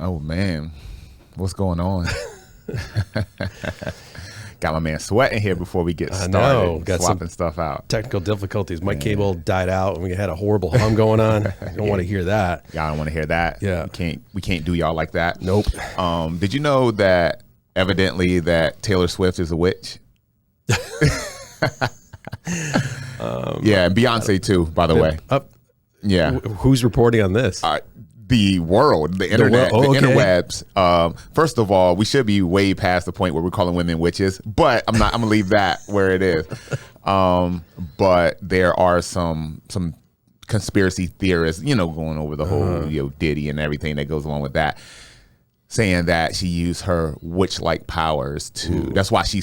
Oh man, what's going on? Got my man sweating here before we get started. I know. Got swapping some stuff out. Technical difficulties. My cable died out and we had a horrible hum going on. I don't want to hear that. Y'all don't want to hear that. Yeah. We can't do y'all like that. Nope. Did you know that evidently that Taylor Swift is a witch? Yeah, and Beyonce too, by the way. Yeah. Who's reporting on this? The world, the internet, the interwebs. First of all, we should be way past the point where we're calling women witches, but I'm gonna leave that where it is. But there are some conspiracy theorists, going over the whole Diddy and everything that goes along with that, saying that she used her witch-like powers to. That's why she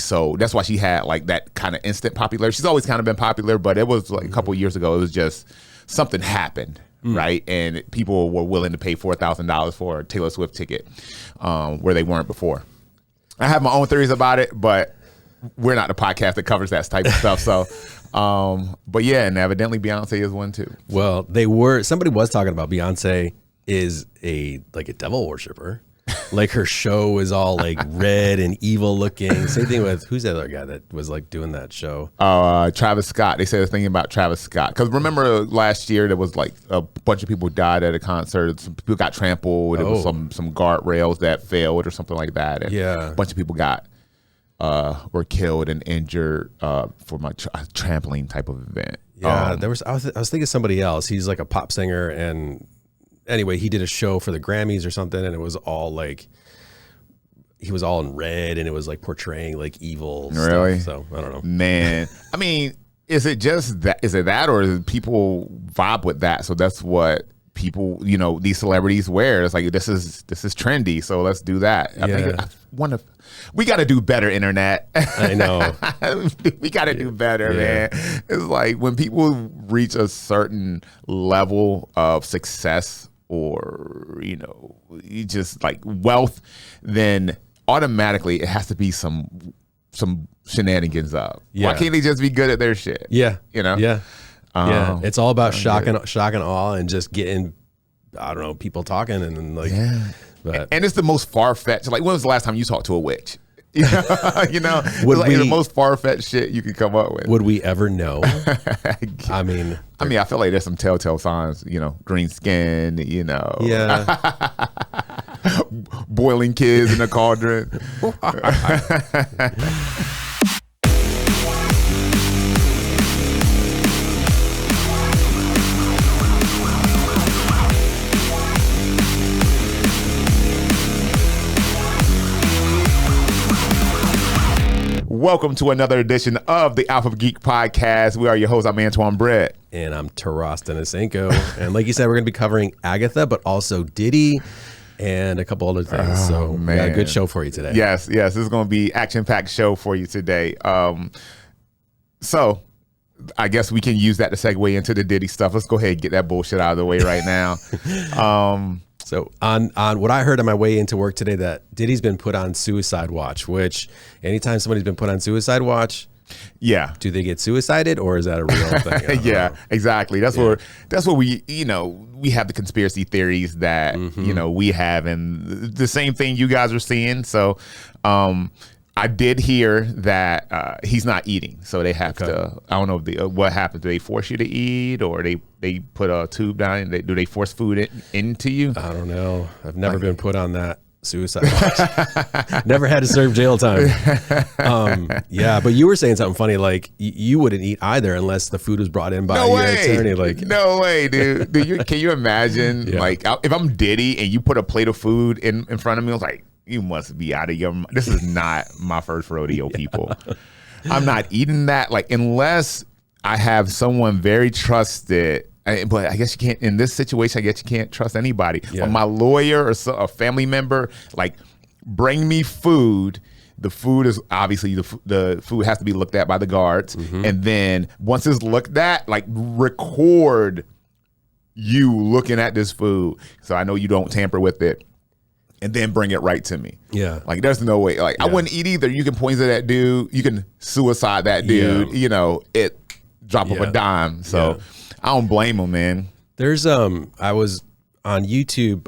had like that kind of instant popularity. She's always kind of been popular, but it was like a couple of years ago. It was just something happened. Right, and people were willing to pay $4,000 for a Taylor Swift ticket, where they weren't before. I have my own theories about it, but we're not the podcast that covers that type of stuff. So, but yeah, and evidently Beyonce is one too. Well, somebody was talking about Beyonce is a devil worshiper. Like her show is all like red and evil looking. Same thing with who's the other guy that was like doing that show? Travis Scott. They said the thing about Travis Scott because remember last year there was like a bunch of people died at a concert. Some people got trampled. There was some guardrails that failed or something like that. And a bunch of people were killed and injured for my trampling type of event. Yeah, I was thinking somebody else. He's like a pop singer and. Anyway, he did a show for the Grammys or something, and it was all like he was all in red, and it was like portraying like evil. Really? Stuff. So I don't know, man. I mean, is it just that? Is it that, or is people vibe with that? So that's what people, these celebrities wear. It's like this is trendy, so let's do that. We got to do better, internet. I know. We got to do better, man. It's like when people reach a certain level of success or, just like wealth, then automatically it has to be some shenanigans up. Yeah. Why can't they just be good at their shit? Yeah. Yeah. It's all about shock and awe and just getting, I don't know, people talking and then like. Yeah. But, and it's the most far-fetched. Like, when was the last time you talked to a witch? The most far-fetched shit you could come up with. Would we ever know? I feel like there's some telltale signs. Green skin. Yeah. Boiling kids in a cauldron. Welcome to another edition of the Alpha Geek Podcast. We are your hosts. I'm Antwain Britt. And I'm Taylor Denysenko. And like you said, we're going to be covering Agatha, but also Diddy and a couple other things. We got a good show for you today. Yes. This is going to be action-packed show for you today. So I guess we can use that to segue into the Diddy stuff. Let's go ahead and get that bullshit out of the way right now. So on what I heard on my way into work today, that Diddy's been put on suicide watch, which anytime somebody's been put on suicide watch, do they get suicided or is that a real thing? Yeah, exactly. That's where we, we have the conspiracy theories that, we have, and the same thing you guys are seeing. So, I did hear that he's not eating, so they have to. I don't know what happened. Do they force you to eat, or they put a tube down? Do they force food into you? I don't know. I've never been put on that suicide watch. Never had to serve jail time. But you were saying something funny. Like you wouldn't eat either unless the food was brought in by your attorney. Like no way, dude. Can you imagine? Like if I'm Diddy and you put a plate of food in front of me, I was like, you must be out of your mind. This is not my first rodeo, people. I'm not eating that. Like, unless I have someone very trusted. But I guess you can't, in this situation, I guess you can't trust anybody. But my lawyer or a family member, like, bring me food. The food is obviously, the food has to be looked at by the guards. And then once it's looked at, like, record you looking at this food. So I know you don't tamper with it. And then bring it right to me. Yeah. Like, there's no way. Like, I wouldn't eat either. You can poison that dude. You can suicide that dude. It drop of a dime. So I don't blame him, man. There's I was on YouTube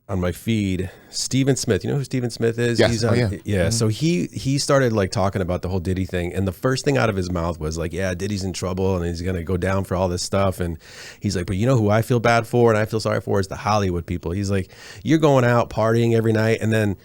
on my feed, Steven Smith. You know who Steven Smith is? Yes. He's Oh, on, yeah. yeah. So he started like talking about the whole Diddy thing, and the first thing out of his mouth was like, yeah, Diddy's in trouble and he's gonna go down for all this stuff. And he's like, but you know who I feel bad for and I feel sorry for is the Hollywood people. He's like, you're going out partying every night, and then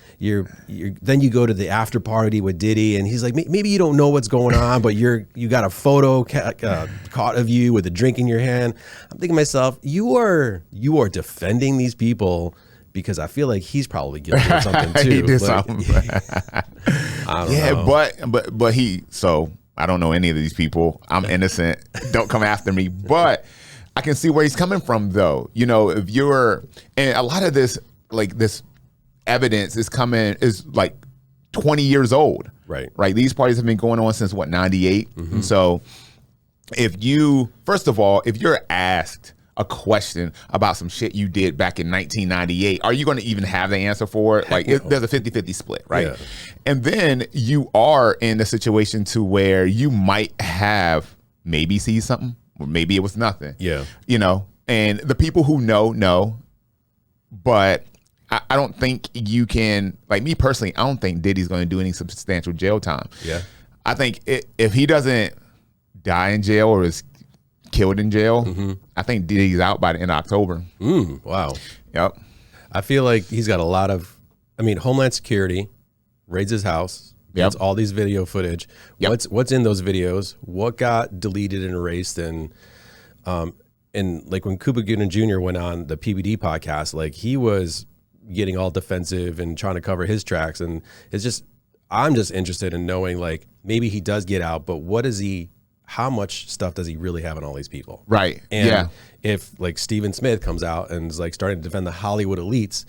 then you go to the after party with Diddy, and he's like, maybe you don't know what's going on, but you got a photo caught of you with a drink in your hand. I'm thinking to myself, you are defending these people, because I feel like he's probably guilty of something too. He did like, something. I don't know. but he, so I don't know any of these people. I'm innocent. Don't come after me. But I can see where he's coming from though. You know, if you're, and a lot of this, like this evidence is like 20 years old. Right. These parties have been going on since what, 98? Mm-hmm. So if you, first of all, if you're asked a question about some shit you did back in 1998, are you going to even have the answer for it? Like there's a 50-50 split, right? Yeah. And then you are in a situation to where you might have maybe see something, or maybe it was nothing. Yeah. You know, and the people who know, but I don't think you can, like me personally, I don't think Diddy's going to do any substantial jail time. Yeah. I think if he doesn't die in jail or is killed in jail, I think Diddy's out by the end of October. Wow. Yep. I feel like he's got a lot of, Homeland Security raids his house, gets all these video footage. Yep. What's in those videos? What got deleted and erased? And like when Cuba Gooding Jr. went on the PBD podcast, like he was getting all defensive and trying to cover his tracks. And I'm just interested in knowing, like, maybe he does get out, but how much stuff does he really have on all these people? Right. And if like Steven Smith comes out and is like starting to defend the Hollywood elites,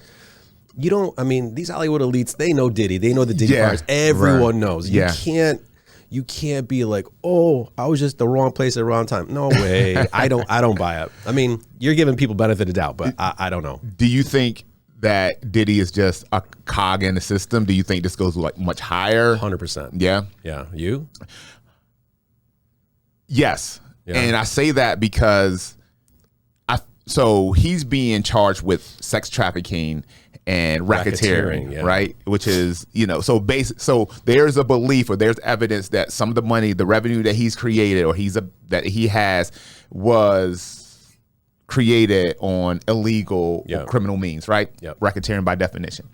these Hollywood elites, they know Diddy, they know the Diddy parts. Everyone knows. You can't be like, oh, I was just the wrong place at the wrong time. No way. I don't buy it. You're giving people benefit of doubt, but I don't know. Do you think that Diddy is just a cog in the system? Do you think this goes like much higher? 100%. Yeah. Yeah. You? Yes. Yeah. And I say that because so he's being charged with sex trafficking and racketeering, right? Which is, so there's a belief, or there's evidence that some of the money, the revenue that he's created or that he has was created on illegal or criminal means, right? Yep. Racketeering by definition.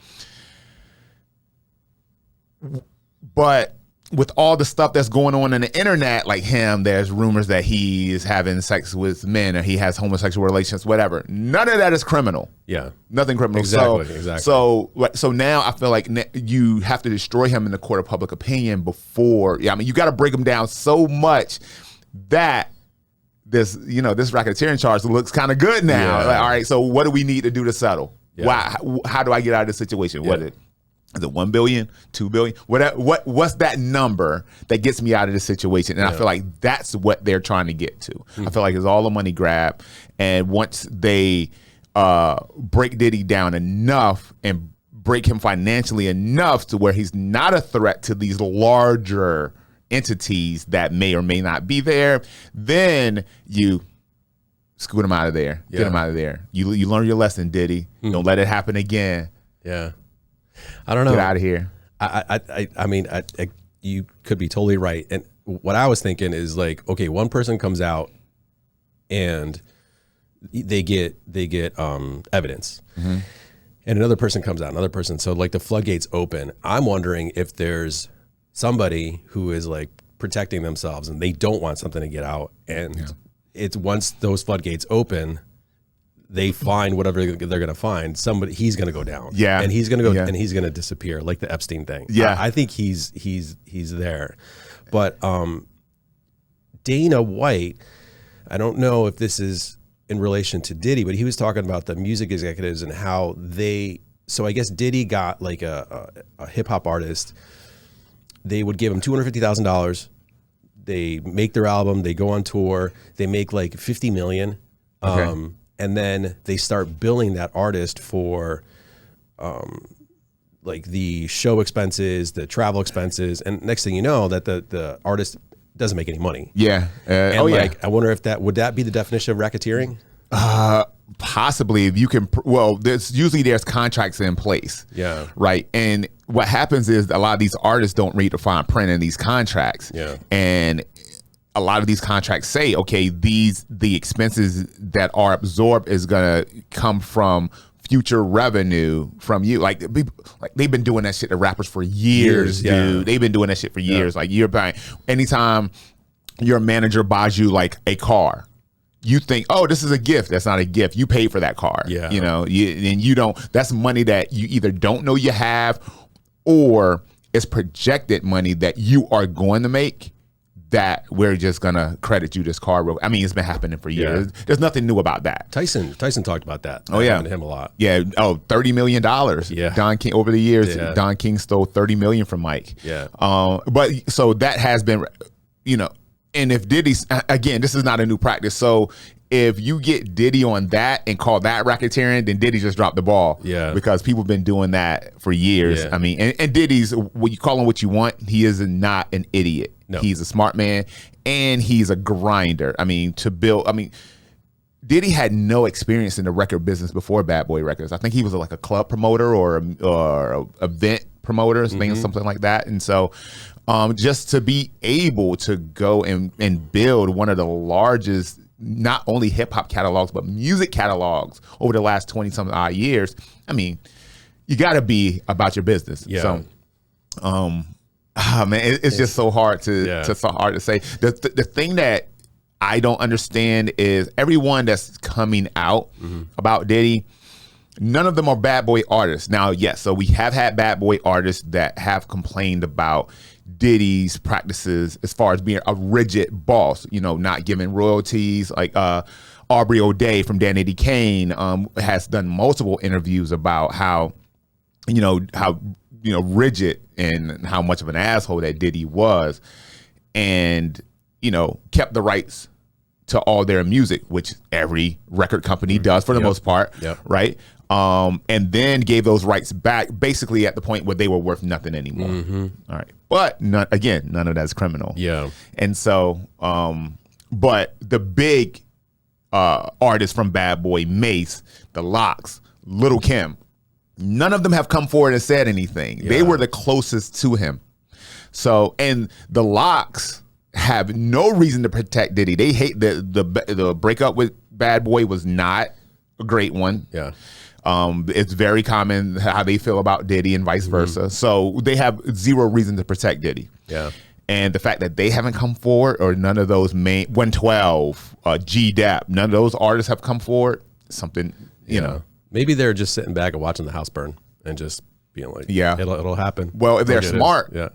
But with all the stuff that's going on in the internet, like him, there's rumors that he is having sex with men or he has homosexual relations, whatever. None of that is criminal. Yeah. Nothing criminal. Exactly. So now I feel like you have to destroy him in the court of public opinion before, you got to break him down so much that this racketeering charge looks kind of good now. Yeah. Like, all right, so what do we need to do to settle? Yeah. How do I get out of this situation? Yeah. Is it 1 billion, 2 billion? What's that number that gets me out of this situation? And I feel like that's what they're trying to get to. I feel like it's all a money grab. And once they break Diddy down enough and break him financially enough to where he's not a threat to these larger entities that may or may not be there, then you scoot him out of there. Get him out of there. You learn your lesson, Diddy. Don't let it happen again. Yeah. I don't know. Get out of here. You could be totally right. And what I was thinking is like, okay, one person comes out and they get evidence, and another person comes out, another person. So like the floodgates open. I'm wondering if there's somebody who is like protecting themselves and they don't want something to get out. And it's once those floodgates open, they find whatever they're going to find. He's going to go down. Yeah. And he's going to go and he's going to disappear, like the Epstein thing. Yeah. I think he's there. But Dana White, I don't know if this is in relation to Diddy, but he was talking about the music executives and how so I guess Diddy got like a hip hop artist. They would give him $250,000. They make their album, they go on tour, they make like $50 million. Okay. And then they start billing that artist for like the show expenses, the travel expenses, and next thing you know, that the artist doesn't make any money. Yeah. I wonder if would that be the definition of racketeering? possibly if you can, well, there's contracts in place. Yeah. Right. And what happens is a lot of these artists don't read the fine print in these contracts. Yeah. And a lot of these contracts say, okay, the expenses that are absorbed is going to come from future revenue from you. Like they've been doing that shit to rappers for years, dude. Yeah. They've been doing that shit for years. Like you're buying, anytime your manager buys you like a car, you think, oh, this is a gift. That's not a gift. You paid for that car. Yeah. You know, and you don't, that's money that you either don't know you have, or it's projected money that you are going to make, that we're just gonna credit you this car. I mean, it's been happening for years. Yeah. There's nothing new about that. Tyson talked about that. Oh yeah, to him a lot. Yeah. Oh, $30 million. Yeah. Don King, over the years, Yeah. Don King stole $30 million from Mike. Yeah. But so that has been, you know, and if Diddy's, again, this is not a new practice. So if you get Diddy on that and call that racketeering, then Diddy just dropped the ball. Yeah. Because people have been doing that for years. Yeah. I mean, and Diddy's, what you call him what you want, he is not an idiot. No. He's a smart man, and he's a grinder. I mean, Diddy had no experience in the record business before Bad Boy Records. I think he was like a club promoter or a event promoter, something like that. And so just to be able to go and build one of the largest, not only hip hop catalogs, but music catalogs over the last 20 some odd years. I mean, you got to be about your business. Yeah. So, man, it's just so hard to say. The thing that I don't understand is everyone that's coming out about Diddy, none of them are bad boy artists. Now, yes, so we have had bad boy artists that have complained about Diddy's practices as far as being a rigid boss, you know, not giving royalties. Like Aubrey O'Day from Dan Eddie Kane has done multiple interviews about how rigid and how much of an asshole that Diddy was, and you know, kept the rights to all their music, which every record company does for the most part, right? And then gave those rights back basically at the point where they were worth nothing anymore. All right, but none of that's criminal. Yeah, and so, but the big artists from Bad Boy, Mace, The Lox, Lil' Kim, none of them have come forward and said anything. They were the closest to him. So, and The Lox have no reason to protect Diddy. They hate the breakup with Bad Boy was not a great one. Yeah. It's very common how they feel about Diddy and vice versa. So they have zero reason to protect Diddy. Yeah. And the fact that they haven't come forward, or none of those 112, G-Dap, none of those artists have come forward, something, you know. Maybe they're just sitting back and watching the house burn and just being like, it'll happen. Well, if they're smart, yeah.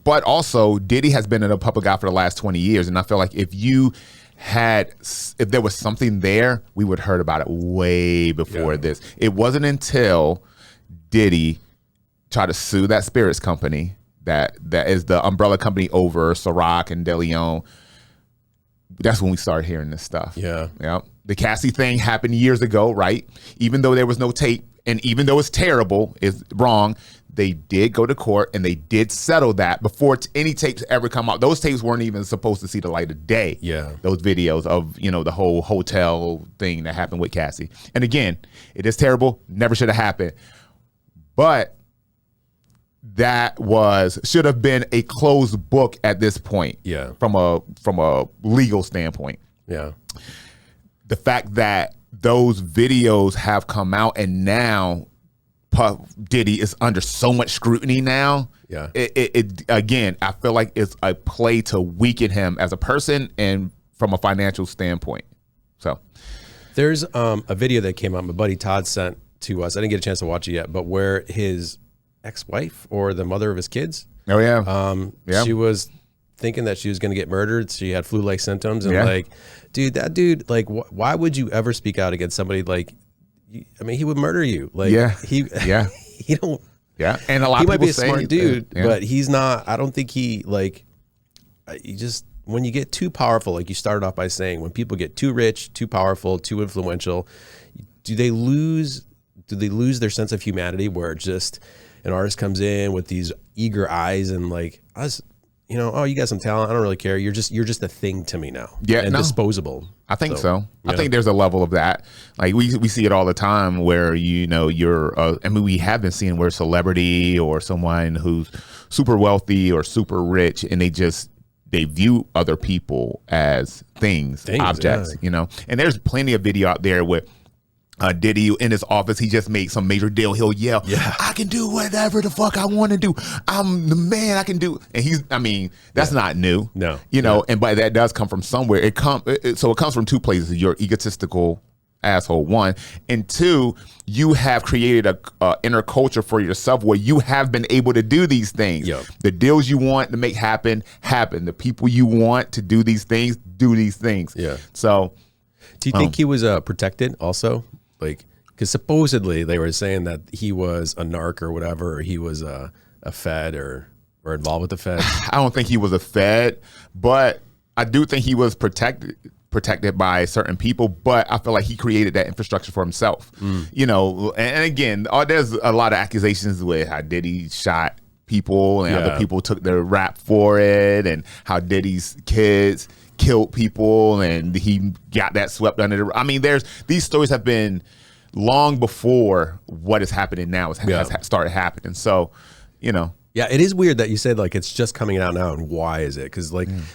But also Diddy has been in a public eye for the last 20 years. And I feel like if there was something there, we would have heard about it way before this. It wasn't until Diddy tried to sue that spirits company that is the umbrella company over Ciroc and De Leon. That's when we started hearing this stuff. Yeah. Yeah. The Cassie thing happened years ago, right? Even though there was no tape, and even though it's terrible, it's wrong, they did go to court and they did settle that before any tapes ever come out. Those tapes weren't even supposed to see the light of day. Yeah. Those videos of, you know, the whole hotel thing that happened with Cassie. And again, it is terrible. Never should have happened. But that should have been a closed book at this point. Yeah. From a legal standpoint. Yeah. The fact that those videos have come out and now Puff Diddy is under so much scrutiny now. Yeah. It again, I feel like it's a play to weaken him as a person and from a financial standpoint. So there's a video that came out my buddy Todd sent to us. I didn't get a chance to watch it yet, but where his ex-wife or the mother of his kids. Oh yeah. She was thinking that she was going to get murdered. She had flu-like symptoms, and like, dude, that dude, like, why would you ever speak out against somebody like? I mean, he would murder you. Like, he don't. Yeah, and a lot. He of might be a say, smart dude, but he's not. I don't think he like. You just when you get too powerful, like you started off by saying, when people get too rich, too powerful, too influential, do they lose their sense of humanity? Where just an artist comes in with these eager eyes and like us. oh, you got some talent. I don't really care. You're just a thing to me now. Yeah, and disposable. I think so. I think there's a level of that. Like we see it all the time where you're. I mean, we have been seeing where celebrity or someone who's super wealthy or super rich, and they view other people as things objects. Yeah. And there's plenty of video out there where Diddy in his office, he just made some major deal. He'll yell, I can do whatever the fuck I want to do. I'm the man. I can do. And that's not new. No. But that does come from somewhere. It comes from two places. You're egotistical asshole, one, and two, you have created a inner culture for yourself where you have been able to do these things. Yep. The deals you want to make happen. The people you want to do these things. Yeah. So, do you think he was protected also? Like, because supposedly they were saying that he was a narc or whatever, or he was a Fed or involved with the Fed. I don't think he was a Fed, but I do think he was protected by certain people, but I feel like he created that infrastructure for himself. And again, there's a lot of accusations with how Diddy shot people and other people took their rap for it, and how Diddy's kids killed people and he got that swept under the. These stories have been long before what is happening now has started happening. So, Yeah, it is weird that you said like it's just coming out now, and why is it? Because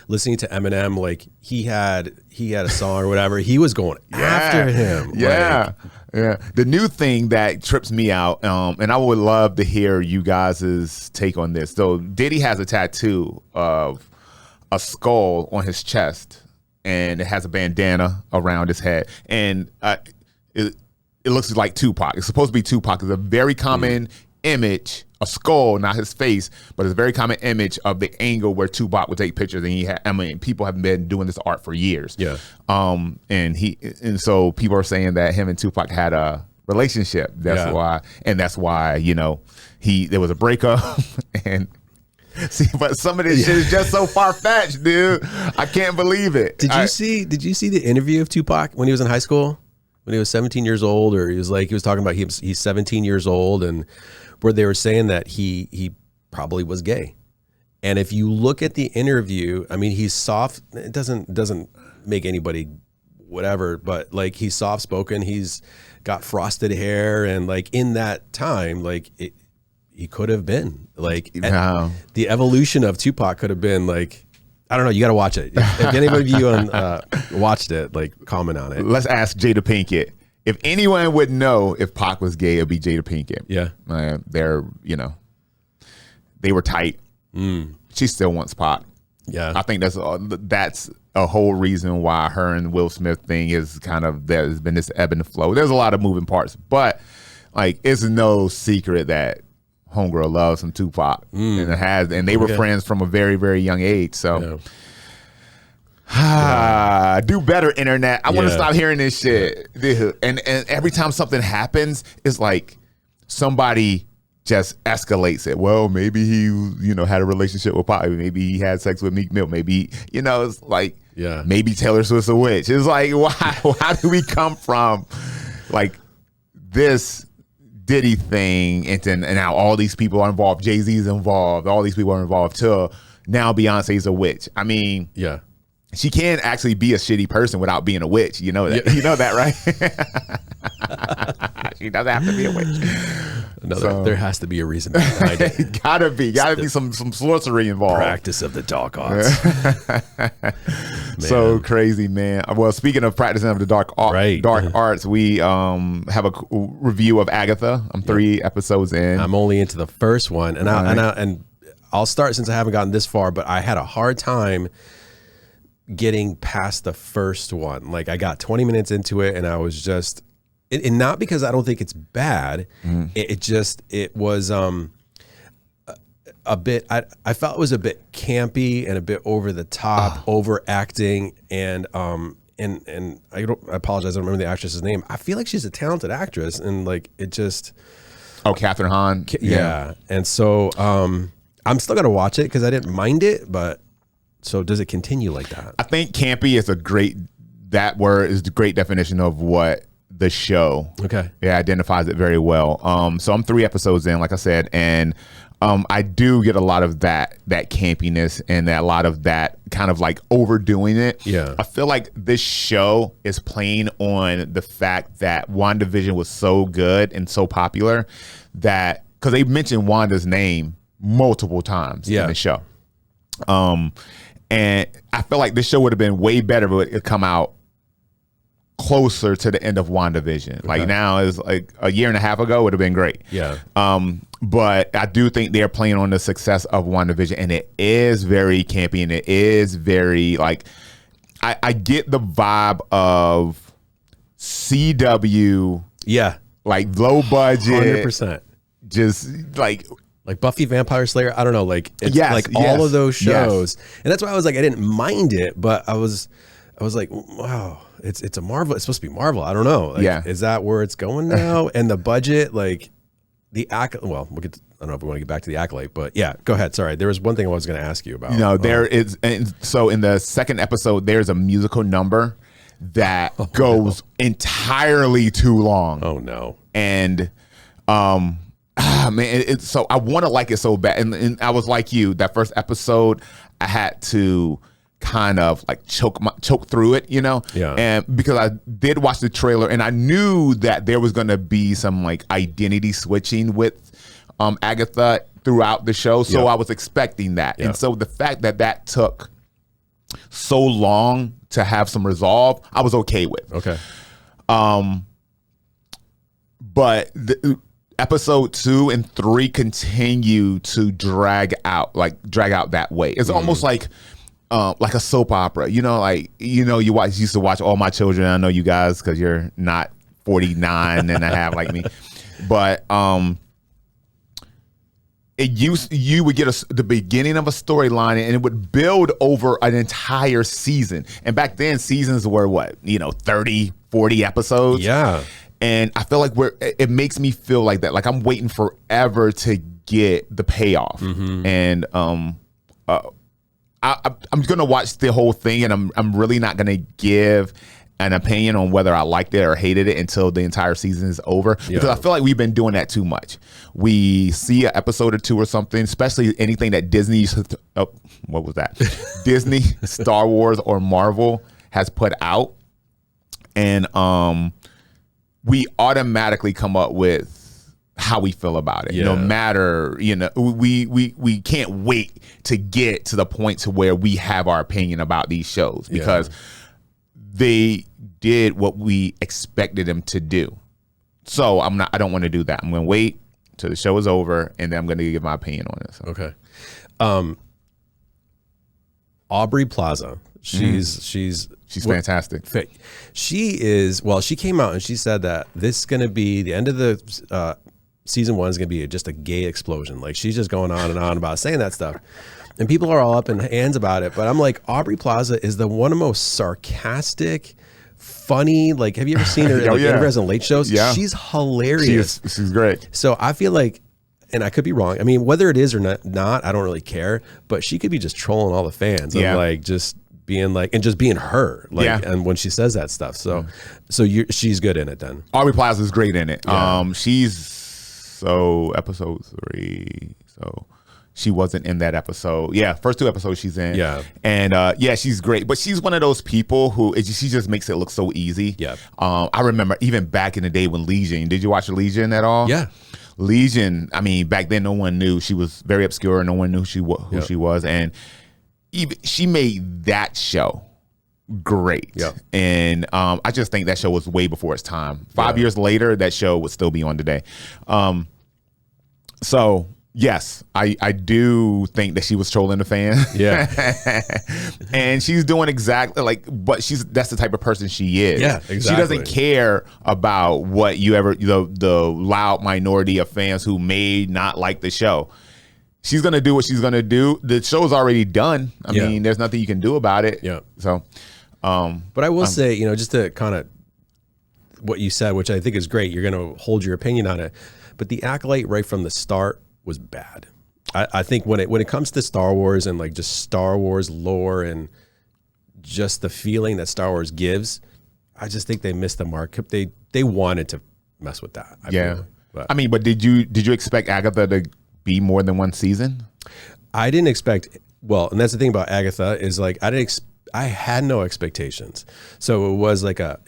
listening to Eminem, like he had a song or whatever, he was going after him. Yeah, The new thing that trips me out, and I would love to hear you guys' take on this. So Diddy has a tattoo of a skull on his chest, and it has a bandana around his head, and it looks like Tupac. It's supposed to be Tupac. It's a very common image, a skull, not his face, but it's a very common image of the angle where Tupac would take pictures. And people have been doing this art for years. Yeah. And so people are saying that him and Tupac had a relationship. That's why there was a breakup and. See, but some of this shit is just so far-fetched, dude. I can't believe it. Did you see the interview of Tupac when he was in high school? When he was 17 years old, or he was talking about he's 17 years old, and where they were saying that he probably was gay. And if you look at the interview, he's soft. It doesn't make anybody whatever, but like he's soft-spoken. He's got frosted hair, and like in that time, like he could have been like the evolution of Tupac could have been like, I don't know. You got to watch it. If anybody of you watched it, like comment on it. Let's ask Jada Pinkett. If anyone would know if Pac was gay, it'd be Jada Pinkett. Yeah. They were tight. She still wants Pac. Yeah. I think that's a whole reason why her and Will Smith thing is there's been this ebb and flow. There's a lot of moving parts, but like it's no secret that homegirl loves some Tupac, and they were friends from a very, very young age. So, do better, internet. I want to stop hearing this shit. And every time something happens, it's like somebody just escalates it. Well, maybe he, had a relationship with Pac. Maybe he had sex with Meek Mill. Maybe, it's like, maybe Taylor Swift's a witch. It's like, why do we come from like this Diddy thing, and now all these people are involved. Jay-Z's involved. All these people are involved too. Now Beyonce's a witch. She can actually be a shitty person without being a witch. You know that. Yeah. You know that, right? She doesn't have to be a witch. There has to be a reason behind it. Gotta be some sorcery involved. Practice of the dark arts. So crazy, man. Well, speaking of practicing of the dark arts, we have a review of Agatha. I'm 3 episodes in. I'm only into the first one, and I'll start since I haven't gotten this far. But I had a hard time getting past the first one. Like I got 20 minutes into it, and I was just. And not because I don't think it's bad. It was a bit. I felt it was a bit campy and a bit over the top, overacting, and I apologize. I don't remember the actress's name. I feel like she's a talented actress, and like it just. Oh, Catherine Hahn. Yeah, and so I'm still gonna watch it because I didn't mind it, but so does it continue like that? I think campy is that word is the great definition of what. The show, identifies it very well. So I'm 3 episodes in, like I said, and I do get a lot of that campiness and a lot of that kind of like overdoing it. Yeah. I feel like this show is playing on the fact that WandaVision was so good and so popular that, because they mentioned Wanda's name multiple times in the show. And I feel like this show would have been way better if it had come out closer to the end of WandaVision. Like now is like a year and a half ago would have been great. Yeah. But I do think they're playing on the success of WandaVision, and it is very campy, and it is very like I get the vibe of CW. Yeah. Like low budget. 100%. Just like Buffy Vampire Slayer. I don't know. Like it's like all of those shows. And that's why I was like, I didn't mind it, but I was like, wow, it's a Marvel. It's supposed to be Marvel. I don't know. Like, is that where it's going now? And the budget, like well, we'll get to, I don't know if we want to get back to the Accolade, but yeah, go ahead. Sorry. There was one thing I was going to ask you about. There is. And so in the second episode, there's a musical number that goes entirely too long. Oh no. And, man, so I want to like it so bad, and I was like you. That first episode, I had to kind of like choke through it, you know. Yeah. And because I did watch the trailer, and I knew that there was going to be some like identity switching with Agatha throughout the show, so I was expecting that. And so the fact that took so long to have some resolve, I was okay with. Okay. But episode 2 and 3 continue to drag out that way. It's almost like a soap opera, you know, like, you know, used to watch All My Children. I know you guys, because you're not 49 and a half like me, but you would get the beginning of a storyline, and it would build over an entire season. And back then seasons were 30, 40 episodes. Yeah. And I feel like it makes me feel like that. Like I'm waiting forever to get the payoff. And I'm gonna watch the whole thing, and I'm really not gonna give an opinion on whether I liked it or hated it until the entire season is over, because I feel like we've been doing that too much. We see an episode or two or something, especially anything that Disney what was that? Disney, Star Wars, or Marvel has put out, and we automatically come up with how we feel about it. No matter, we can't wait to get to the point to where we have our opinion about these shows, because they did what we expected them to do. So I don't want to do that. I'm going to wait till the show is over, and then I'm going to give my opinion on it. So. Okay. Aubrey Plaza. She's fantastic. She is, well, she came out and she said that this is going to be the end of the season 1 is going to be just a gay explosion. Like, she's just going on and on about saying that stuff. And people are all up in hands about it. But I'm like, Aubrey Plaza is one of the most sarcastic, funny, like, have you ever seen her in late shows? Yeah. She's hilarious. She's great. So I feel like, and I could be wrong, I mean, whether it is or not, I don't really care, but she could be just trolling all the fans and like just being like, and just being her, like, and when she says that stuff. So she's good in it then. Aubrey Plaza is great in it. She's episode 3. So she wasn't in that episode. Yeah, first 2 episodes she's in. Yeah. And she's great. But she's one of those people who she just makes it look so easy. Yeah. I remember even back in the day when Legion, did you watch Legion at all? Yeah. Legion, I mean, back then no one knew. She was very obscure. No one knew who she was. And even she made that show great. Yeah. And I just think that show was way before its time. 5 years later, that show would still be on today. So yes, I do think that she was trolling the fans. Yeah. And she's doing exactly but that's the type of person she is. Yeah, exactly. She doesn't care about what the loud minority of fans who may not like the show. She's going to do what she's going to do. The show's already done. I mean, there's nothing you can do about it. Yeah. So, but I will say, just to kind of what you said, which I think is great, you're going to hold your opinion on it. But the Acolyte right from the start was bad. I think when it comes to Star Wars and like just Star Wars lore and just the feeling that Star Wars gives, I just think they missed the mark. They wanted to mess with that. I feel. But I mean, but did you expect Agatha to be more than one season? I didn't expect. Well, and that's the thing about Agatha is like I had no expectations, so it was like a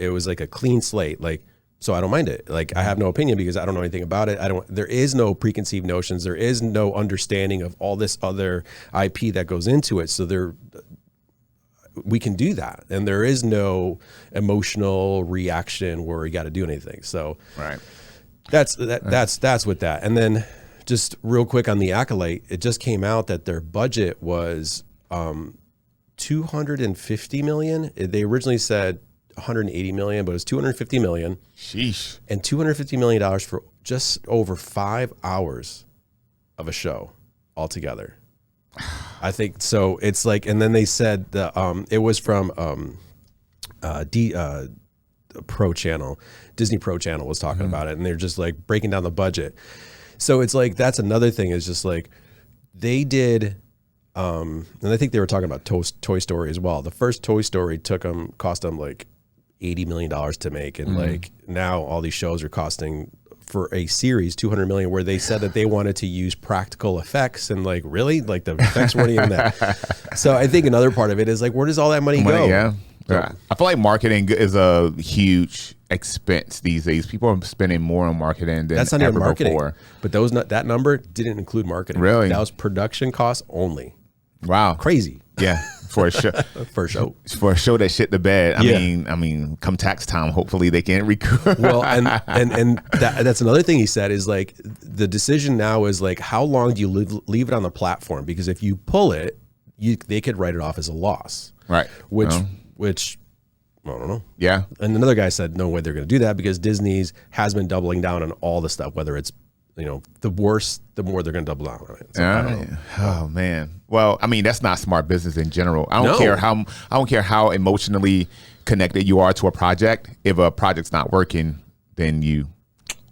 clean slate. Like, so I don't mind it. Like, I have no opinion because I don't know anything about it. There is no preconceived notions. There is no understanding of all this other IP that goes into it. So we can do that, and there is no emotional reaction where we got to do anything. So right, that's with that. And then just real quick on the Acolyte, it just came out that their budget was $250 million. They originally said $180 million, but it was $250 million. Sheesh. And $250 million for just over 5 hours of a show altogether. I think so. It's like, and then they said it was from Pro Channel, Disney Pro Channel was talking about it, and they're just like breaking down the budget. So it's like, that's another thing, is just like they did. And I think they were talking about Toy Story as well. The first Toy Story cost them like $80 million to make. And like now all these shows are costing, for a series, $200 million, where they said that they wanted to use practical effects, and like, really, like the effects weren't even that. So I think another part of it is like, where does all that money go? Yeah. I feel like marketing is a huge expense these days. People are spending more on marketing than that's not even marketing before. But that number didn't include marketing. Really? That was production costs only. Wow. Crazy. Yeah. For a show. For a show that shit the bed. I mean, come tax time, hopefully they can recoup. Well, and that's another thing he said, is like, the decision now is like, how long do you leave it on the platform? Because if you pull it, they could write it off as a loss. Right. Which I don't know. Yeah. And another guy said no way they're going to do that, because Disney's has been doubling down on all the stuff, whether it's, the worse, the more they're going to double down on it. So oh man. Well, I mean, that's not smart business in general. I don't care how emotionally connected you are to a project. If a project's not working, then you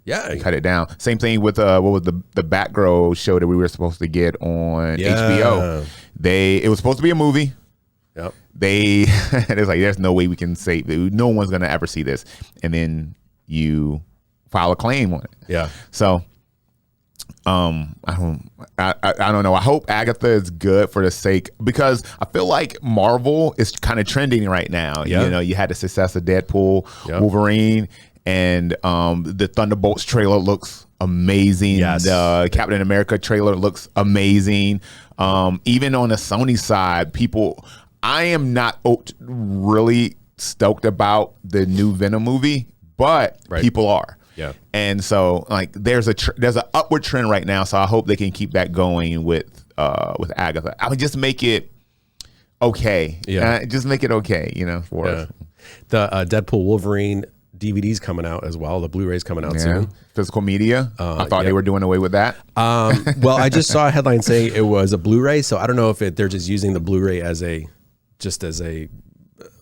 cut it down. Same thing with what was the Batgirl show that we were supposed to get on HBO. It was supposed to be a movie. Yep. It's like, there's no way we can say, no one's going to ever see this. And then you file a claim on it. Yeah. So I don't know. I hope Agatha is good for the sake, because I feel like Marvel is kind of trending right now. Yeah. You had the success of Deadpool, Wolverine, and the Thunderbolts trailer looks amazing. Yes. The Captain America trailer looks amazing. Even on the Sony side, I am not really stoked about the new Venom movie, but people are. Yeah. And so like there's an upward trend right now, so I hope they can keep that going with Agatha. I would just make it okay. Yeah. Just make it okay, for us. The Deadpool Wolverine DVD's coming out as well. The Blu-ray's coming out soon. Physical media. I thought they were doing away with that. Well, I just saw a headline saying it was a Blu-ray, so I don't know if they're just using the Blu-ray as a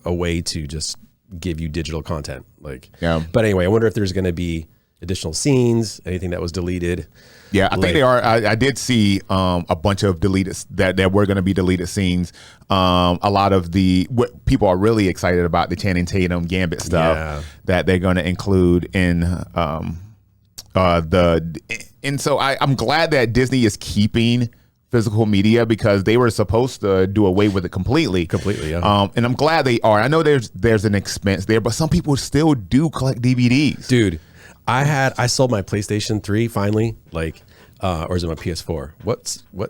way to just give you digital content. But anyway, I wonder if there's going to be additional scenes, anything that was deleted. Yeah, I think they are. I did see a bunch of deleted that were going to be deleted scenes. A lot of what people are really excited about, the Channing Tatum Gambit stuff that they're going to include in and so I'm glad that Disney is keeping physical media, because they were supposed to do away with it completely. Yeah. And I'm glad they are. I know there's an expense there, but some people still do collect DVDs. Dude, I sold my PlayStation 3 finally, or is it my PS4?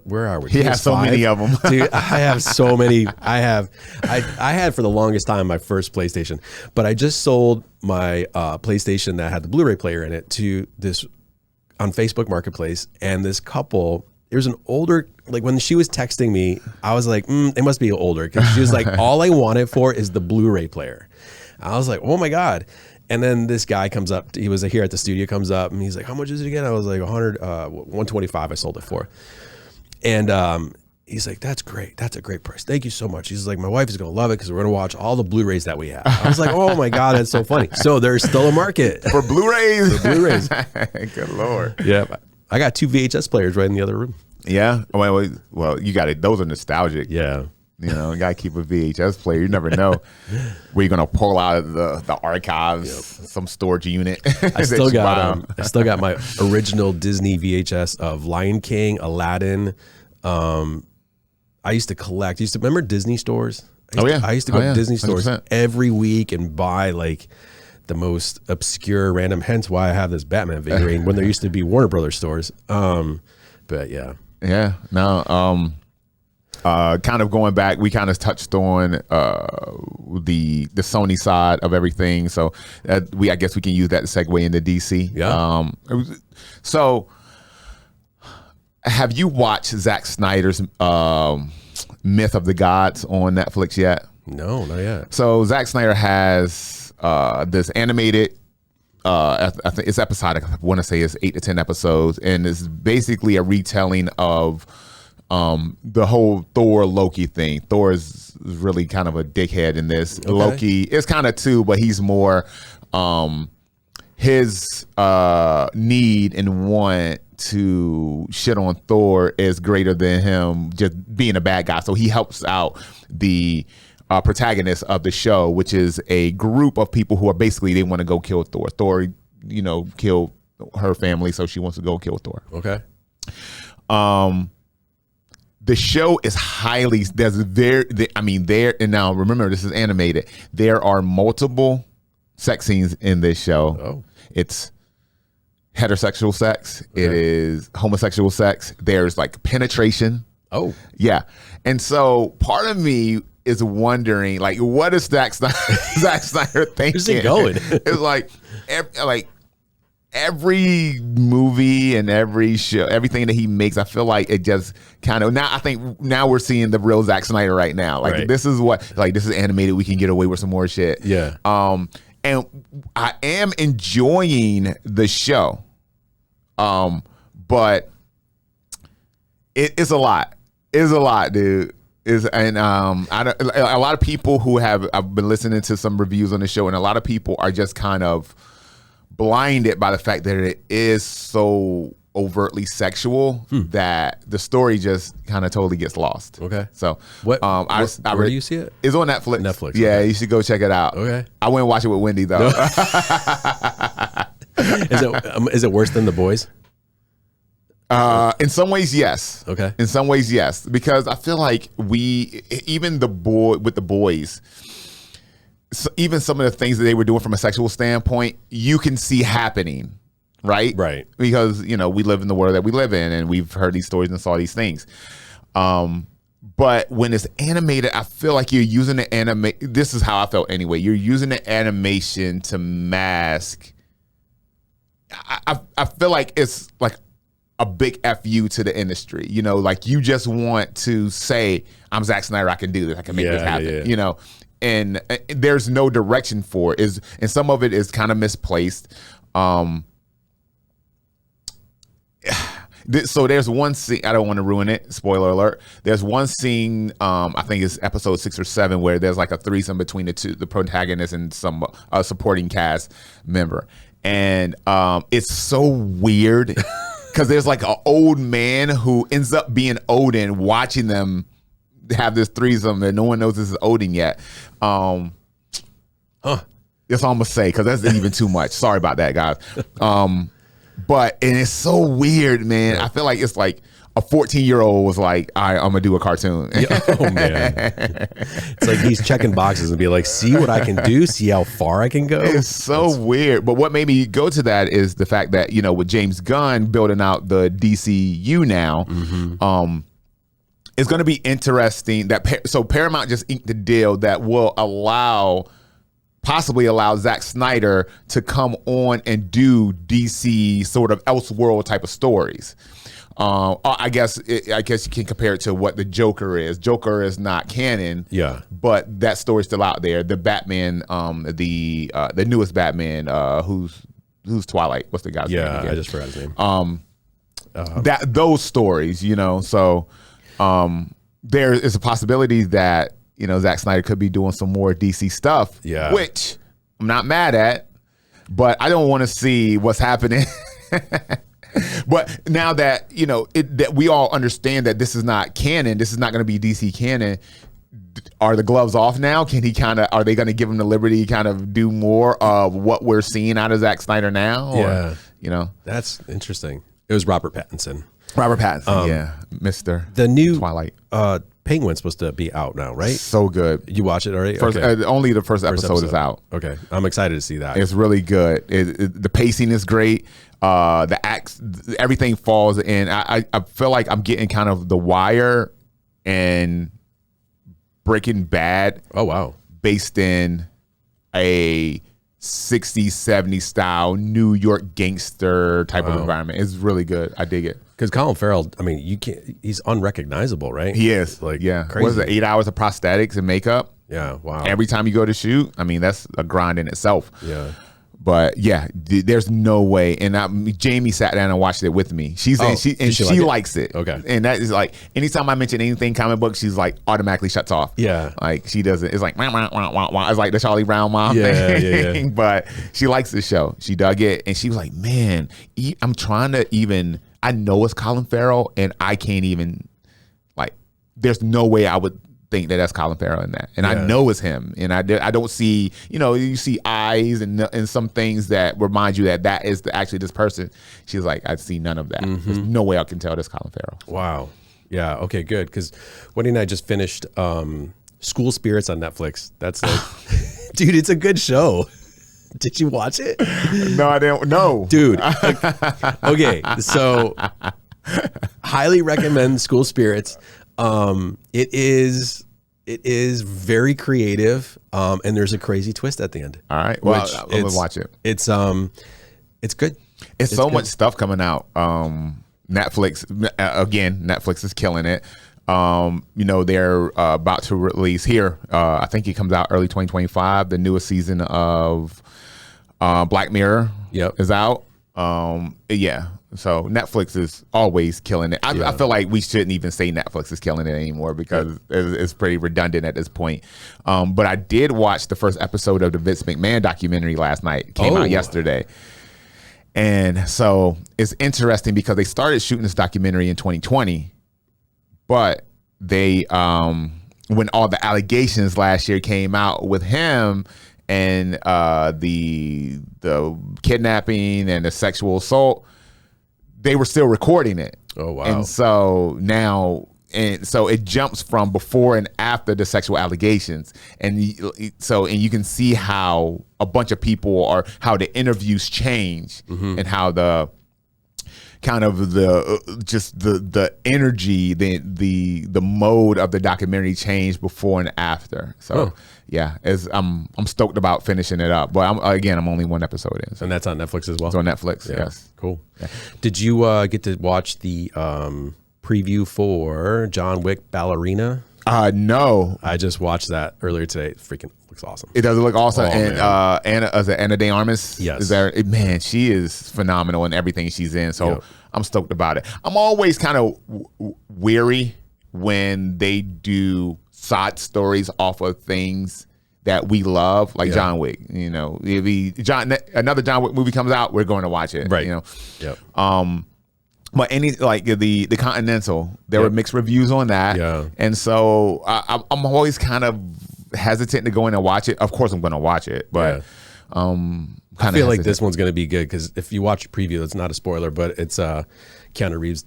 Where are we? He has so many of them. Dude, I have so many. I had for the longest time my first PlayStation, but I just sold my PlayStation that had the Blu-ray player in it to this on Facebook Marketplace, and this couple, there's an older, when she was texting me, I was like, it must be older, because she was like, all I want it for is the Blu-ray player. I was like, oh my God. And then this guy comes up, he was here at the studio, comes up, and he's like, how much is it again? I was like, 125 I sold it for. And he's like, that's great. That's a great price. Thank you so much. He's like, my wife is going to love it, because we're going to watch all the Blu-rays that we have. I was like, oh my God, that's so funny. So there's still a market. For Blu-rays? For Blu-rays. Good Lord. Yeah. I got 2 VHS players right in the other room. Yeah. Well, you got it. Those are nostalgic. Yeah. You know, you gotta keep a VHS player. You never know where you're gonna pull out of the archives, some storage unit. I still got my original Disney VHS of Lion King, Aladdin. I used to remember Disney stores. I used to go to Disney stores 100%. Every week and buy like the most obscure random, hence why I have this Batman figurine when there used to be Warner Brothers stores. But yeah. Yeah. No, kind of going back, we kind of touched on the Sony side of everything. So I guess we can use that to segue into DC. Yeah. So have you watched Zack Snyder's Myth of the Gods on Netflix yet? No, not yet. So Zack Snyder has this animated, I think it's episodic. I want to say it's 8 to 10 episodes, and it's basically a retelling of the whole Thor Loki thing. Thor is really kind of a dickhead in this. Okay. Loki is kind of too, but he's more his need and want to shit on Thor is greater than him just being a bad guy. So he helps out the protagonist of the show, which is a group of people who are basically, they want to go kill Thor. Thor, you know, killed her family, so she wants to go kill Thor. Okay. The show is highly, and now remember, this is animated. There are multiple sex scenes in this show. Oh. It's heterosexual sex. Okay. It is homosexual sex. There's like penetration. Oh. Yeah. And so part of me is wondering, like, what is Zack Snyder thinking? Where's he going? It's like every movie and every show, everything that he makes, I feel like it just kind of, I think now we're seeing the real Zack Snyder right now. Like, right. This is animated. We can get away with some more shit. Yeah. And I am enjoying the show. But it's a lot. It's a lot, dude. A lot of people who I've been listening to some reviews on the show, and a lot of people are just kind of blinded by the fact that it is so overtly sexual that the story just kind of totally gets lost. Okay. So where do you see it? It's on Netflix. Netflix. Yeah, okay. You should go check it out. Okay. I went and watch it with Wendy though. Is it worse than The Boys? In some ways, yes. Okay. In some ways, yes, because I feel like even with the boys, so even some of the things that they were doing from a sexual standpoint, you can see happening, right? Right. Because, you know, we live in the world that we live in, and we've heard these stories and saw these things. But when it's animated, I feel like you're using the this is how I felt anyway. You're using the animation to mask. I feel like it's like a big FU to the industry, you know, like you just want to say, I'm Zack Snyder, I can do this, I can make this happen, you know, and there's no direction for it. And some of it is kind of misplaced. So there's one scene, I don't want to ruin it, spoiler alert. There's one scene, I think it's episode 6 or 7, where there's like a threesome between the protagonist and some supporting cast member. And it's so weird because there's like an old man who ends up being Odin watching them have this threesome and no one knows this is Odin yet. That's all I'm gonna say because that's even too much. Sorry about that, guys. But it's so weird, man. I feel like it's like a 14-year-old was like, all right, I'm gonna do a cartoon. Oh man. It's like he's checking boxes and be like, see what I can do, see how far I can go. It's so weird. But what made me go to that is the fact that, you know, with James Gunn building out the DCU now, it's gonna be interesting that so Paramount just inked the deal that will possibly allow Zack Snyder to come on and do DC sort of Elseworld type of stories. I guess you can compare it to what the Joker is. Joker is not canon, but that story's still out there. The Batman, the newest Batman, who's Twilight. What's the guy's name again? I just forgot his name. Those stories, you know. So there is a possibility that, you know, Zack Snyder could be doing some more DC stuff, which I'm not mad at, but I don't want to see what's happening. But now that, you know, that we all understand that this is not canon, this is not going to be DC canon, are the gloves off now? Can he are they going to give him the liberty to kind of do more of what we're seeing out of Zack Snyder now? Or, yeah. That's interesting. It was Robert Pattinson. Mr. The new Twilight. Penguin's supposed to be out now, right? So good. You watch it already? Only the first episode is out. Okay. I'm excited to see that. It's really good. The pacing is great. The acts, everything falls in. I feel like I'm getting kind of The Wire and Breaking Bad. Oh, wow. Based in a 60s, 70s style New York gangster type of environment. It's really good. I dig it. Because Colin Farrell, I mean, he's unrecognizable, right? He is. Crazy. What is it, 8 hours of prosthetics and makeup? Yeah, wow. Every time you go to shoot, I mean, that's a grind in itself. Yeah. But yeah, there's no way. And Jamie sat down and watched it with me. She likes it. Okay. And that is like, anytime I mention anything comic book, she's like automatically shuts off. Yeah. Like she doesn't. It's like wah, wah, wah, wah, wah. It's like the Charlie Brown mom thing. Yeah. But she likes the show. She dug it, and she was like, "Man, I'm trying to even. I know it's Colin Farrell, and I can't even like. There's no way I would." Think that's Colin Farrell in that, and I know it's him, and I don't see, you see eyes and some things that remind you that is actually this person. She's like, I see none of that. There's no way I can tell this Colin Farrell. Wow. Yeah. Okay. Good. Because Wendy and I just finished School Spirits on Netflix. That's like, dude, it's a good show. Did you watch it? No, I didn't. No, dude. Okay, so highly recommend School Spirits. It is very creative, and there's a crazy twist at the end. All right, well, I'm gonna watch it. It's good. It's so much stuff coming out. Netflix again. Netflix is killing it. They're about to release here. I think it comes out early 2025. The newest season of Black Mirror is out. So Netflix is always killing it. I feel like we shouldn't even say Netflix is killing it anymore because it's pretty redundant at this point. But I did watch the first episode of the Vince McMahon documentary last night. It came out yesterday. And so it's interesting because they started shooting this documentary in 2020, but they when all the allegations last year came out with him and the kidnapping and the sexual assault, they were still recording it. Oh, wow. And so now, so it jumps from before and after the sexual allegations. And you can see how a bunch of people how the interviews change and how the kind of the energy, the mode of the documentary changed before and after. So I'm stoked about finishing it up. But I'm only one episode in. So. And that's on Netflix as well? It's on Netflix, yes. Cool. Yeah. Did you get to watch the preview for John Wick Ballerina? No. I just watched that earlier today. It freaking looks awesome. It does look awesome. And Anna de Armas, yes, man, she is phenomenal in everything she's in. So I'm stoked about it. I'm always kind of weary when they do side stories off of things that we love, like John Wick. If another John Wick movie comes out, we're going to watch it. Right. But the Continental, there were mixed reviews on that. Yeah. And so I'm always kind of hesitant to go in and watch it. Of course, I'm going to watch it, but I feel like this one's going to be good because if you watch a preview, it's not a spoiler, but it's Keanu Reeves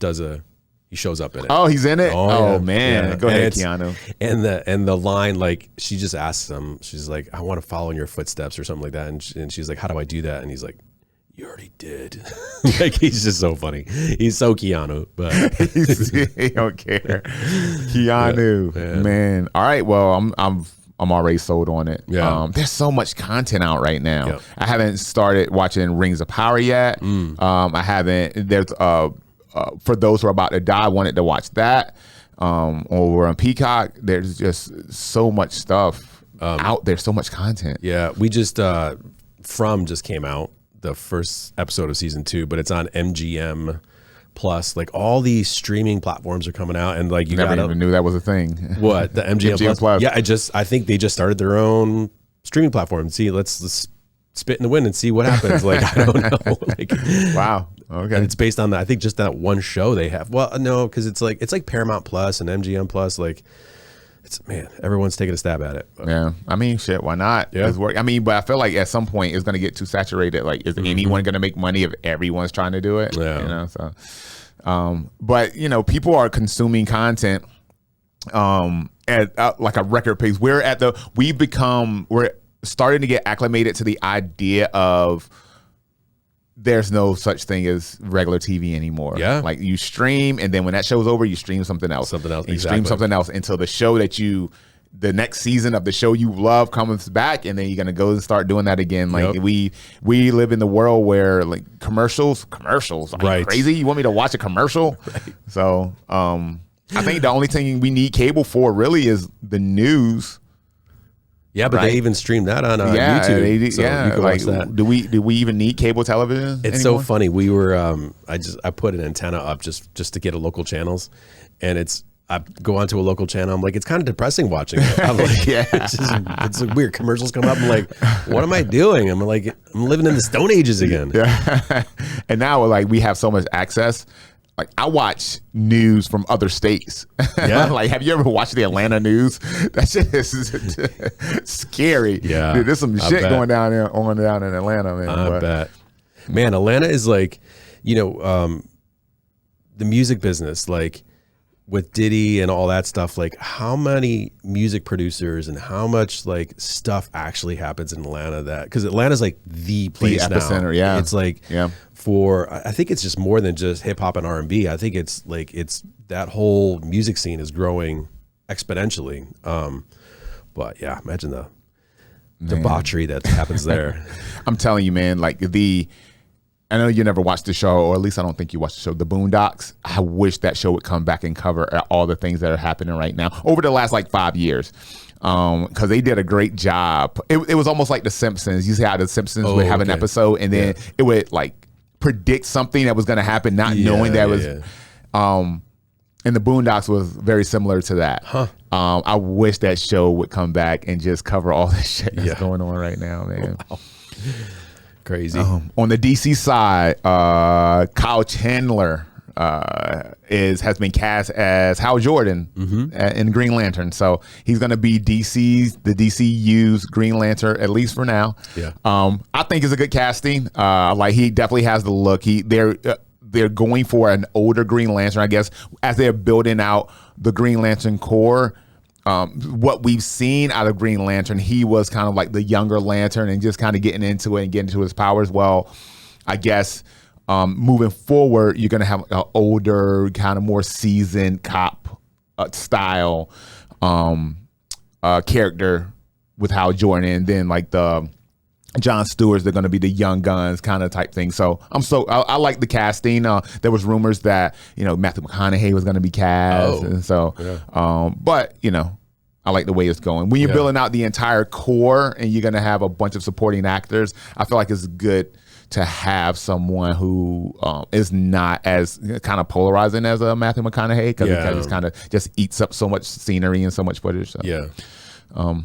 he shows up in it. Oh, he's in it? Oh, man. Yeah. Go ahead, Keanu. And the line, like, she just asks him, she's like, I want to follow in your footsteps or something like that. And she's like, how do I do that? And he's like, you already did. Like, he's just so funny. He's so Keanu, but he don't care. Keanu, man. All right, well, I'm already sold on it. Yeah. There's so much content out right now. Yep. I haven't started watching Rings of Power yet. I haven't. There's for those who are about to die, I wanted to watch that. Over on Peacock, there's just so much stuff out there. So much content. Yeah, we just From just came out, the first episode of season 2, but it's on MGM Plus. Like, all these streaming platforms are coming out, and like you never even knew that was a thing. What, the MGM Plus? Yeah, I think they just started their own streaming platform. See, let's spit in the wind and see what happens. Like, I don't know. Like, wow. Okay. And it's based on I think just that one show they have. Well, no, because it's like Paramount Plus and MGM Plus. Like, everyone's taking a stab at it. But. Yeah, I mean, shit, why not? Yeah. It's work. I mean, but I feel like at some point it's going to get too saturated. Like, is anyone going to make money if everyone's trying to do it? Yeah. You know, so, but you know, people are consuming content, at like a record pace. We're starting to get acclimated to the idea of there's no such thing as regular TV anymore. Yeah. Like you stream, and then when that show's over, you stream something else. Something else. And you Exactly. stream something else until the show the next season of the show you love comes back, and then you're gonna go and start doing that again. Like we live in the world where like commercials. Are right. you crazy? You want me to watch a commercial? Right. So I think the only thing we need cable for really is the news. Yeah, but they even stream that on YouTube. So you can watch that. Do we even need cable television? It's anymore? so funny. We were I put an antenna up just to get a local channels, and I go onto a local channel. I'm like, it's kind of depressing watching it. I'm like, it's weird. Commercials come up. I'm like, what am I doing? I'm like, I'm living in the Stone Ages again. Yeah. And now like we have so much access. Like I watch news from other states. Yeah. Like, have you ever watched the Atlanta news? That shit is scary. Yeah. Dude, there's some shit going down in Atlanta, man. I bet. Man, Atlanta is like, the music business, like with Diddy and all that stuff, like how many music producers and how much like stuff actually happens in Atlanta because Atlanta's like the place the epicenter, now. Yeah. It's like I think it's just more than just hip hop and R&B. I think it's like that whole music scene is growing exponentially. But yeah, imagine the debauchery that happens there. I'm telling you, man, like I know you never watched the show, or at least I don't think you watched the show, The Boondocks. I wish that show would come back and cover all the things that are happening right now over the last like 5 years. Because they did a great job. It was almost like The Simpsons. You see how The Simpsons would have an episode, and then it would like predict something that was going to happen, not knowing that it was. And The Boondocks was very similar to that. I wish that show would come back and just cover all the shit that's going on right now, man. Wow. Crazy. On the DC side, Kyle Chandler has been cast as Hal Jordan in Green Lantern. So he's going to be the DCU's Green Lantern, at least for now. Yeah. I think it's a good casting. Like he definitely has the look. They're going for an older Green Lantern, I guess, as they're building out the Green Lantern Corps. What we've seen out of Green Lantern, he was kind of like the younger Lantern and just kind of getting into it and getting into his powers. Well, I guess moving forward, you're going to have an older, kind of more seasoned cop style character with Hal Jordan, and then like the Jon Stewart's, they're going to be the young guns kind of type thing. So I like the casting. There was rumors that Matthew McConaughey was going to be cast, and so but I like the way it's going. When you're building out the entire core and you're going to have a bunch of supporting actors, I feel like it's good to have someone who is not as kind of polarizing as a Matthew McConaughey, because he kind of just eats up so much scenery and so much footage. So.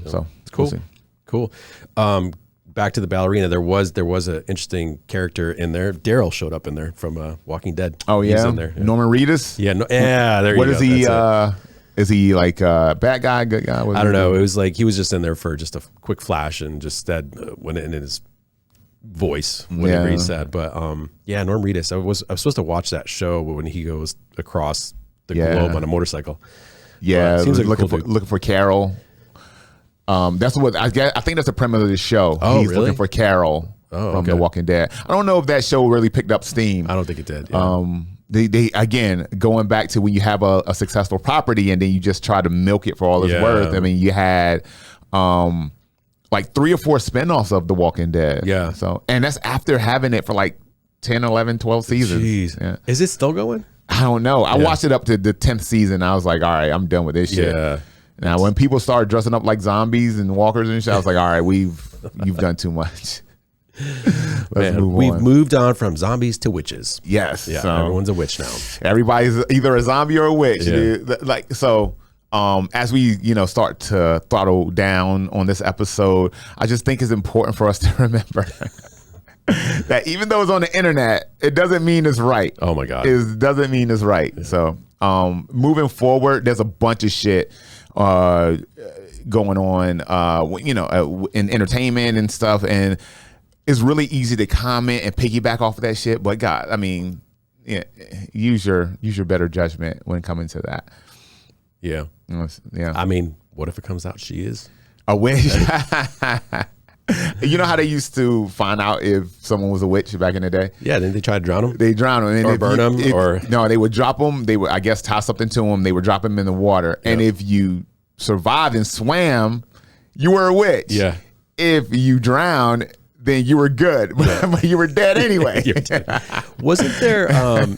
So it's cool. We'll cool. Back to the ballerina. There was an interesting character in there. Daryl showed up in there from Walking Dead. Oh yeah, he's in there. Norman Reedus. Yeah, there you go. What is he? Is he like a bad guy, good guy? I don't know. It was like he was just in there for just a quick flash and just that when in his voice whenever he said. But Norman Reedus. I was supposed to watch that show when he goes across the globe on a motorcycle. Yeah, seems like looking for Carol. That's what I guess. I think that's the premise of the show. Oh, He's really? looking for Carol from The Walking Dead. I don't know if that show really picked up steam. I don't think it did. Yeah. They again, going back to when you have a successful property and then you just try to milk it for all it's worth. I mean, you had like 3 or 4 spinoffs of The Walking Dead. Yeah. So, and that's after having it for like 10, 11, 12 seasons. Jeez. Yeah. Is it still going? I don't know. I watched it up to the 10th season. I was like, all right, I'm done with this shit. Yeah. Now, when people start dressing up like zombies and walkers and shit, I was like, all right, you've done too much. Let's move on. We've moved on from zombies to witches. Yes. Yeah, so everyone's a witch now. Everybody's either a zombie or a witch. Yeah. Dude. Like, so as we, start to throttle down on this episode, I just think it's important for us to remember that even though it's on the internet, it doesn't mean it's right. Oh my God. It doesn't mean it's right. Yeah. So moving forward, there's a bunch of shit going on, in entertainment and stuff. And it's really easy to comment and piggyback off of that shit. But God, I mean, yeah, use your better judgment when coming to that. Yeah. Yeah. I mean, what if it comes out she is a witch? You know how they used to find out if someone was a witch back in the day? Yeah, didn't they try to drown them? They drown them. Or burn them? No, they would drop them. They would, I guess, tie something to them. They would drop them in the water. Yeah. And if you survived and swam, you were a witch. Yeah. If you drowned, then you were good. But you were dead anyway. Wasn't there,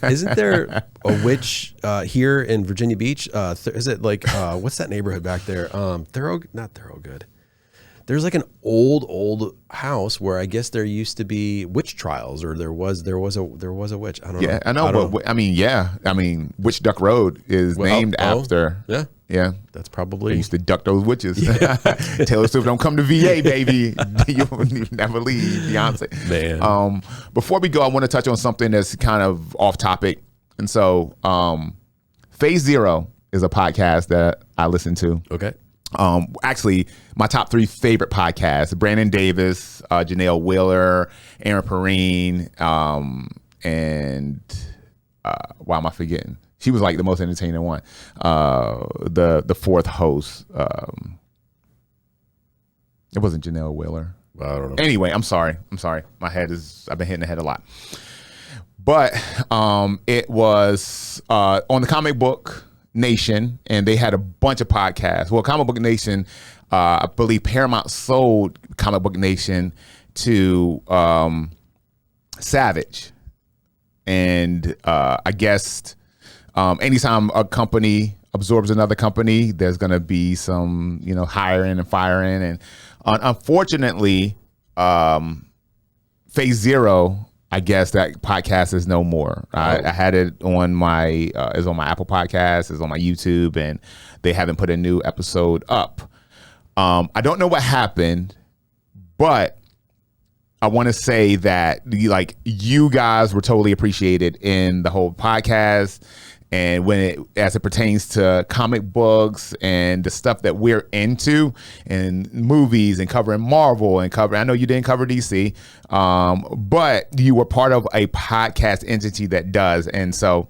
isn't there a witch here in Virginia Beach? Is it like, what's that neighborhood back there? Not Thorogood. There's like an old house where I guess there used to be witch trials, or there was a witch. I don't know. Yeah, I know. But I mean, Witch Duck Road is named after. Yeah. Yeah. That's probably. They used to duck those witches. Yeah. Taylor Swift don't come to VA, baby. You never leave, Beyonce. Man. Before we go, I want to touch on something that's kind of off topic. And so Phase Zero is a podcast that I listen to. Okay. Actually, my top 3 favorite podcasts: Brandon Davis, Janelle Wheeler, Aaron Perrine, and why am I forgetting? She was like the most entertaining one. The fourth host. It wasn't Janelle Wheeler. I don't know. Anyway, I'm sorry. I've been hitting the head a lot. But it was on the Comic Book Nation, and they had a bunch of podcasts. Well, Comic Book Nation, I believe Paramount sold Comic Book Nation to Savage. And I guess anytime a company absorbs another company, there's going to be some, hiring and firing. And unfortunately, Phase Zero, I guess that podcast is no more. I had it on my, it's on my Apple Podcast, it's on my YouTube, and they haven't put a new episode up. I don't know what happened, but I want to say that you guys were totally appreciated in the whole podcast. And as it pertains to comic books and the stuff that we're into, and movies, and covering Marvel, and I know you didn't cover DC, but you were part of a podcast entity that does. And so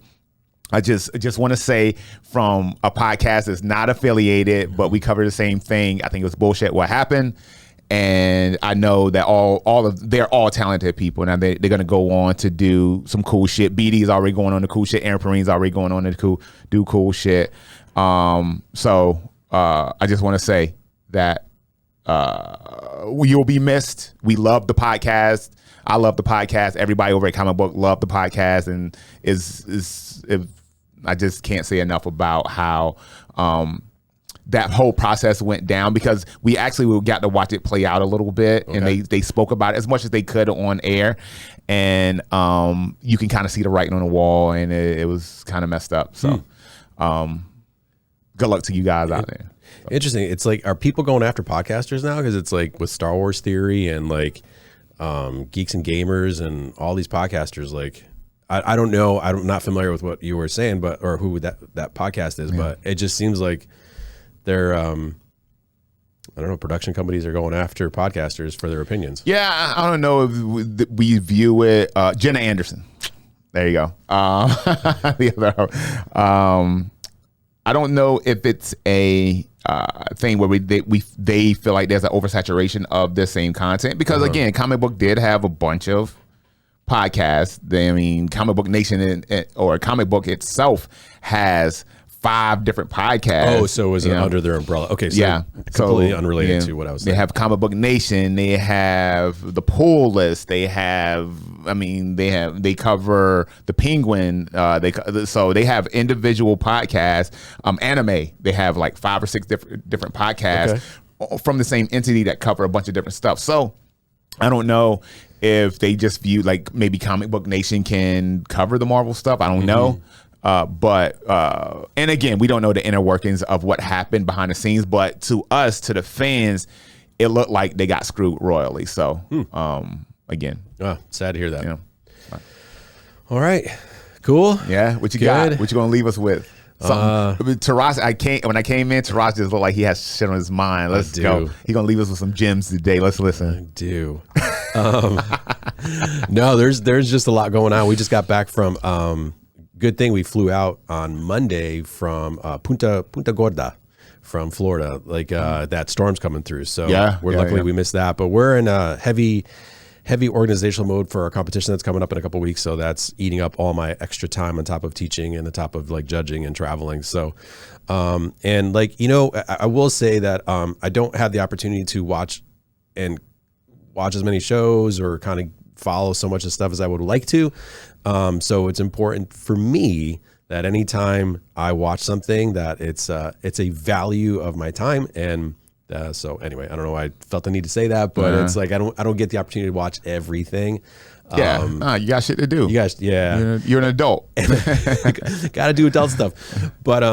I just want to say, from a podcast that's not affiliated, but we cover the same thing, I think it was bullshit what happened. And I know that they're all talented people. Now they're going to go on to do some cool shit. BD's already going on to cool shit. Aaron Perrine's already going on to do cool shit. So I just want to say that you'll be missed. We love the podcast. I love the podcast. Everybody over at Comic Book loved the podcast, and I just can't say enough about how that whole process went down, because we actually got to watch it play out a little bit. Okay. And they spoke about it as much as they could on air, and you can kind of see the writing on the wall, and it was kind of messed up. So good luck to you guys out there. So. Interesting. It's like, are people going after podcasters now? Because it's like with Star Wars Theory and like Geeks and Gamers and all these podcasters, like I don't know, I'm not familiar with what you were saying, or who that podcast is, but it just seems like they're I don't know, production companies are going after podcasters for their opinions. Yeah, I don't know if we view it. Jenna Anderson, there you go. The other, I don't know if it's a thing where they feel like there's an oversaturation of the same content, because again, Comic Book did have a bunch of podcasts. Comic Book Nation or Comic Book itself has 5 different podcasts. Oh, so it was under their umbrella. Okay, so completely unrelated to what I was saying. They have Comic Book Nation. They have the Pull List. They cover the Penguin. So they have individual podcasts. Anime. They have like 5 or 6 different podcasts from the same entity that cover a bunch of different stuff. So I don't know if they just view like maybe Comic Book Nation can cover the Marvel stuff. I don't know. But and again, we don't know the inner workings of what happened behind the scenes, but to us, to the fans, it looked like they got screwed royally. So again. Oh, sad to hear that. You know? All right. Cool. Yeah. What you got? What you gonna leave us with? Taras, when I came in, Taras just looked like he has shit on his mind. Let's go. He gonna leave us with some gems today. Let's listen. I do. No, there's just a lot going on. We just got back from. Good thing we flew out on Monday from Punta Gorda, from Florida. Like that storm's coming through, so luckily we missed that. But we're in a heavy organizational mode for our competition that's coming up in a couple of weeks. So that's eating up all my extra time on top of teaching and on top of like judging and traveling. So, and like, you know, I will say that I don't have the opportunity to watch as many shows or kind of follow so much of stuff as I would like to. So it's important for me that anytime I watch something that it's a value of my time. And so anyway, I don't know why I felt the need to say that, but it's like I don't get the opportunity to watch everything. You got shit to do. You guys, you're an adult. Got to do adult stuff. But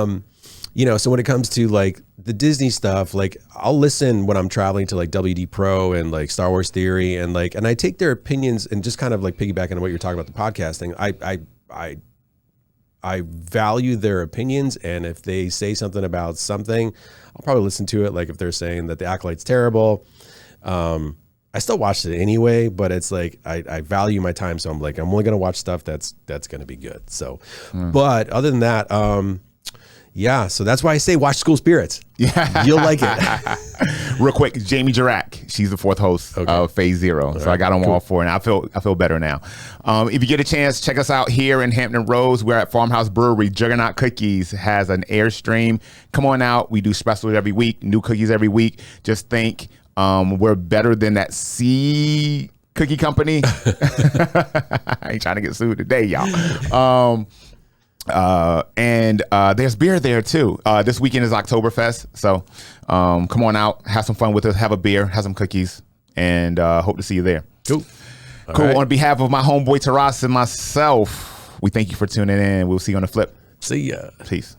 you know, so when it comes to like the Disney stuff, like I'll listen when I'm traveling to like WD Pro and like Star Wars Theory and I take their opinions and just kind of like piggybacking on what you're talking about, the podcasting. I value their opinions, and if they say something about something, I'll probably listen to it. Like if they're saying that the Acolyte's terrible, I still watched it anyway, but it's like I value my time, so I'm like I'm only gonna watch stuff that's gonna be good. So, but other than that, so that's why I say watch School Spirits. Yeah, you'll like it. Real quick, Jamie Jirac, she's the fourth host of Phase Zero. So I got them all four, and I feel better now. If you get a chance, check us out here in Hampton Roads. We're at Farmhouse Brewery. Juggernaut Cookies has an Airstream. Come on out. We do specials every week, new cookies every week. Just think we're better than that C cookie company. I ain't trying to get sued today, y'all. And there's beer there too. This weekend is Oktoberfest, so come on out, have some fun with us, have a beer, have some cookies, and hope to see you there. Cool. Right. On behalf of my homeboy Taras and myself, we thank you for tuning in. We'll see you on the flip. See ya. Peace.